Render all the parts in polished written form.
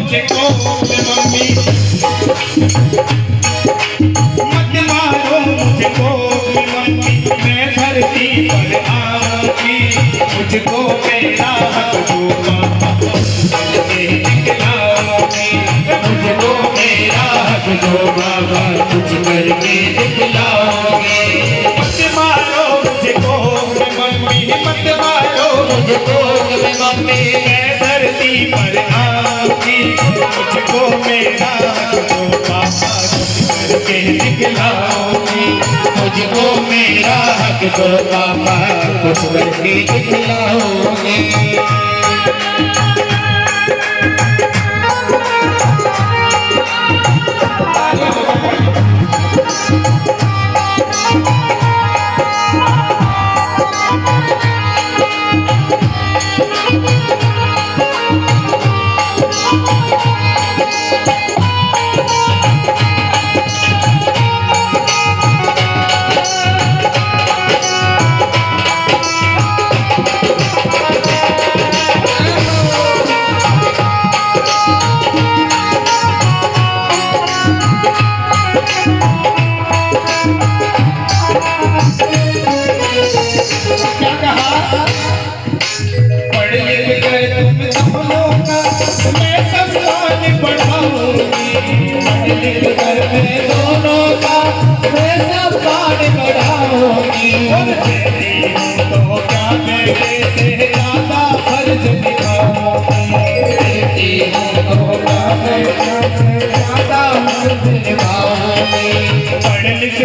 मुझे कोख में मम्मी, मत मारो मुझे कोख में मम्मी, मैं धरती पर आऊंगी, मुझको मेरा हक दो पापा, मुझे दिखलाओगी, मुझको मेरा हक दो बाबा, कुछ करके दिखलाओगे। मत मारो मुझे कोख में मम्मी, मत मारो मुझे कोख में मम्मी, मैं धरती पर आऊंगी, मुझको मेरा हक दो पापा, कुछ करके दिखलाओगी, मुझको मेरा हक दो पापा, कुछ करके दिखलाओगे। पढ़ लिख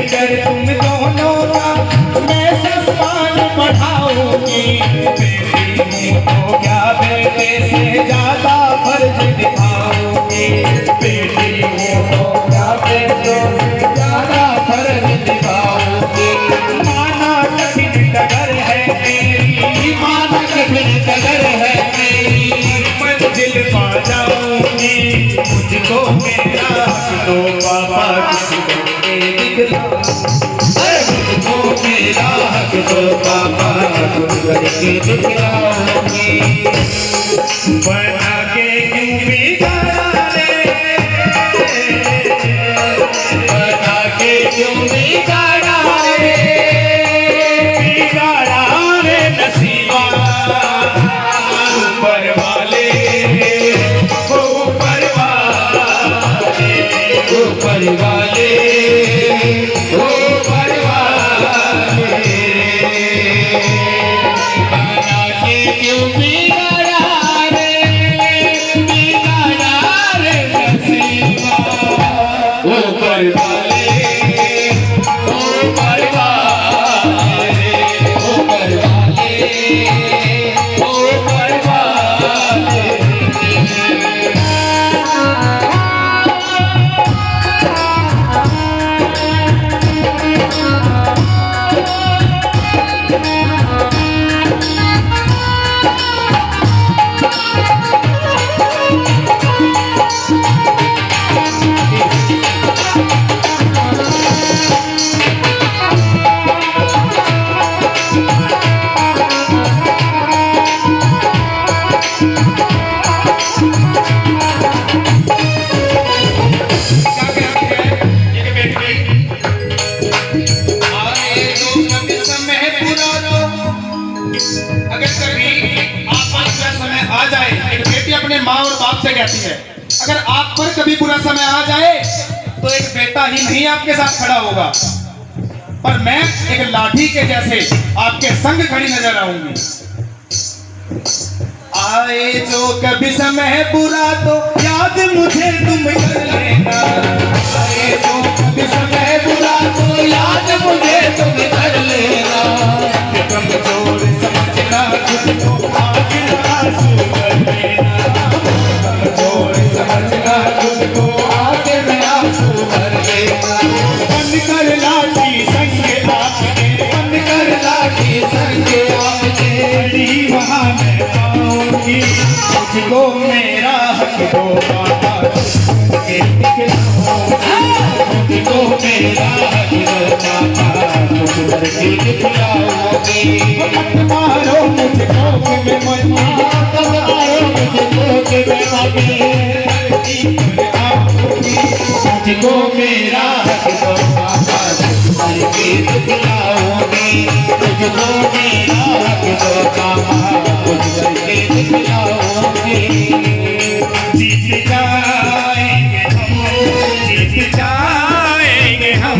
कर तुम दोनों का मैं सम्मान बढ़ाऊंगी, बेटी हूँ तो क्या बेटे से ज्यादा फर्ज निभाऊंगी, बेटी हूँ तो क्या बेटे से ज्यादा फर्ज निभाऊंगी। माना कठिन डगर है मेरी, माना कठिन डगर है मेरी, मंजिल पा जाऊंगी, मुझको मेरा हक दो पापा, कुछ करके दिखलाओ, मुझको मेरा हक दो पापा, कुछ करके दिखलाओगे। बना के क्यों बिगाड़ा रे, बना के क्यों बिगाड़ा रे, बिगाड़ा रे नसीबा, ऊपर वाले, ऊपर वाले, ऊपर वाले, ऊपर वाले, बना के क्यों बिगाड़ा रे, बिगाड़ा रे नसीबा, ऊपर वाले, ऊपर वाले, ऊपर वाले, ऊपर वाले। अगर कभी आप पर बुरा समय आ जाए, एक बेटी अपने माँ और बाप से कहती है, अगर आप पर कभी बुरा समय आ जाए तो एक बेटा ही नहीं आपके साथ खड़ा होगा, पर मैं एक लाठी के जैसे आपके संग खड़ी नजर आऊंगी। आए जो कभी समय बुरा तो याद मुझे तुम कर लेना, आए जो कभी समय बुरा तो याद मुझे तुम कर लेना, कमजोर समझना तुझको आखिर आंसू कर लेना, कमजोर समझना तुझको आखिर आंसू कर लेना। बंद कर लाठी संग आपके, बंद कर लाठी संग आपके, वहाँ मैं पाऊंगी, मुझको मेरा हक दो पापा, मुझको मेरा हक दो पापा, कुछ करके दिखलाओगे। मत मारो मुझको में मम्मी, मत मारो मुझको में मम्मी, मुझको मेरा हक दो पापा, कुछ करके दिखलाओगे। जीत जाएंगे हम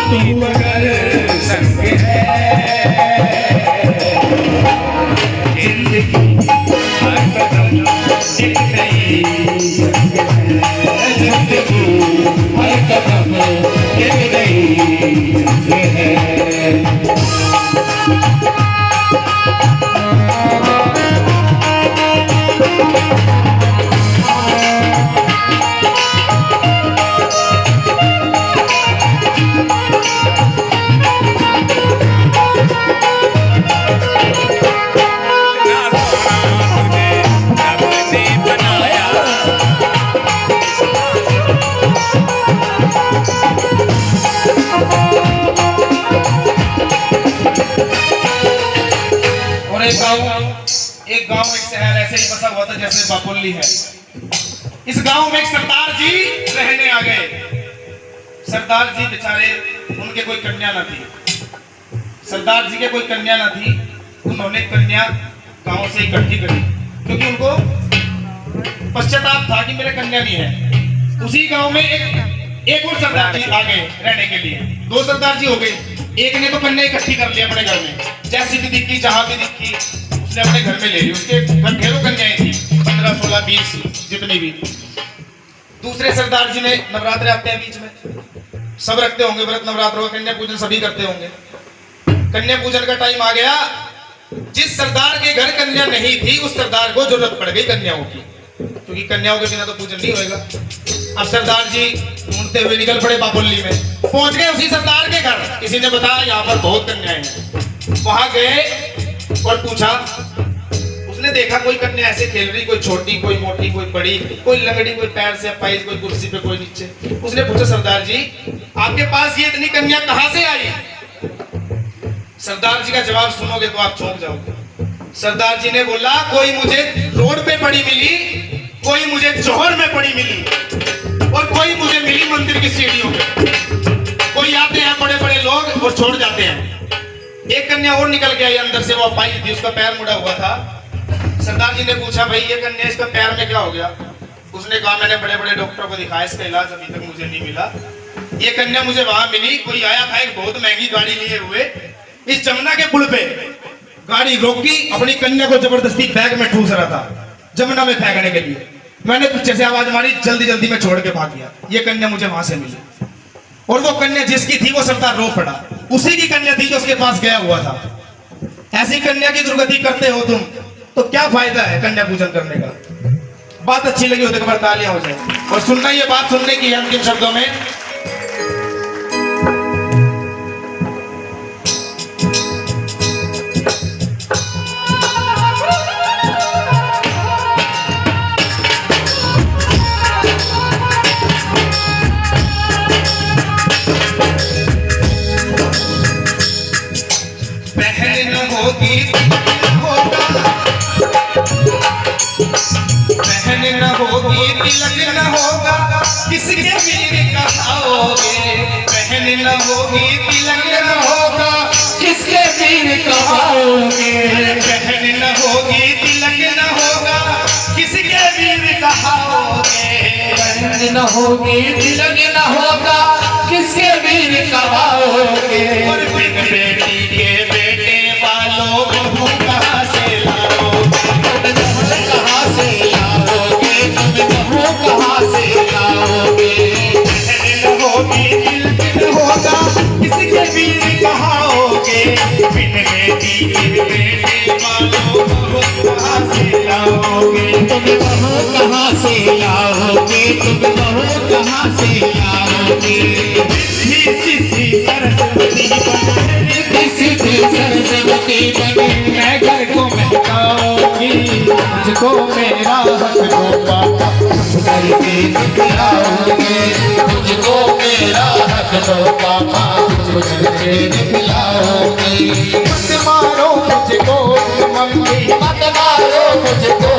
तू अगर संग है। जिंदगी हर कदम एक नई जंग है। जिंदगी हर कदम एक नई जंग है। एक गांव एक शहर ऐसे ही बसा हुआ था जैसे बापुल्ली है। इस गांव में एक सरदार जी रहने आ गए। सरदार जी बेचारे, उनके कोई कन्या न थी। सरदार जी के कोई कन्या न थी। उन्होंने कन्या गांव से इकट्ठी करी, क्योंकि उनको पश्चाताप था कि मेरे कन्या नहीं है। उसी गांव में एक और सरदार जी आ गए रहने के लिए। दो सरदार जी हो गए। एक ने तो कन्या इकट्ठी कर लिया अपने घर में, जैसी भी दिखी जहां भी दिखी उसने अपने घर में ले ली। उसके घर ढेरों कन्याएं थी, 15, 16, 20 जितनी भी। दूसरे सरदार जी ने, नवरात्र आते हैं बीच में, सब रखते होंगे व्रत नवरात्र, कन्या पूजन सभी करते होंगे। कन्या पूजन का टाइम आ गया। जिस सरदार के घर कन्या नहीं थी उस सरदार को जरूरत पड़ गई कन्याओं की, क्योंकि कन्याओं के बिना तो पूजन नहीं होएगा। अब सरदार जी ढूंढते हुए निकल पड़े बापुल्ली में। पहुंच गए उसी सरदार के घर। किसी ने बताया यहाँ पर बहुत कन्याएं हैं। वहां गए और पूछा। उसने देखा कोई कन्या ऐसे खेल रही, कोई छोटी, कोई मोटी, कोई बड़ी, कोई लंगड़ी, कोई पैर से पाइज, कोई कुर्सी पे, कोई नीचे। उसने पूछा, सरदार जी आपके पास ये इतनी कन्या कहां से आई? सरदार जी का जवाब सुनोगे तो आप चौंक जाओगे। सरदार जी ने बोला, कोई मुझे रोड पे पड़ी मिली, कोई मुझे जौहर में पड़ी मिली, और कोई मुझे मिली मंदिर की सीढ़ियों पे। कोई आते हैं बड़े बड़े लोग और छोड़ जाते हैं। एक कन्या और निकल के आई अंदर से, वो पाई थी, उसका पैर मुड़ा हुआ था। सरदार जी ने पूछा, भाई ये कन्या, इसका पैर में क्या हो गया? उसने कहा, मैंने बड़े बड़े डॉक्टरों को दिखाया, इसका इलाज अभी तक मुझे नहीं मिला। ये कन्या मुझे वहां मिली। कोई आया था एक बहुत महंगी गाड़ी लिए हुए, इस जमुना के पुल पे गाड़ी रोकी, अपनी कन्या को जबरदस्ती बैग में ठूस रहा था जमुना में फेंकने के लिए। मैंने पीछे से आवाज मारी, जल्दी जल्दी में छोड़ के भाग गया। ये कन्या मुझे वहां से मिली, और वो कन्या जिसकी थी वो सरदार रो पड़ा। उसी की कन्या थी जो उसके पास गया हुआ था। ऐसी कन्या की दुर्गति करते हो तुम, तो क्या फायदा है कन्या पूजन करने का? बात अच्छी लगी हो तो एक बार तालियां हो जाए। और सुनना, ये बात सुनने की अंतिम शब्दों में। बहन न होगी तिलक न होगा, किसके वीर कहाओगे? बहन न होगी तिलक न होगा, किसके वीर कहाओगे? बहन न होगी तिलक न होगा, किसके वीर कहाओगे? बहन न होगी तिलक न होगा, किसके वीर कहाओगे? और बिन बेटी के बेटे वालों बहू कहाँ से लाओगे? कहाँ से लाओगे? तुम बहू कहाँ से लाओगे? बहन न होगी तिलक न होगा, किसके वीर कहाओगे? बिन बेटी के बेटे वालों बहू कहाँ से लाओगे? तुम बहू कहाँ से लाओगे? तुम बहू कहाँ से लाओगे? सिद्धि सरस्वती बने मैं घर को महकाऊंगी, मुझको मेरा हक दो पापा, करके दिखलाओगे। मुझको मेरा हक दो पापा, कुछ करके दिखलाओगे। मत मारो मुझको मम्मी, मत मारो मुझको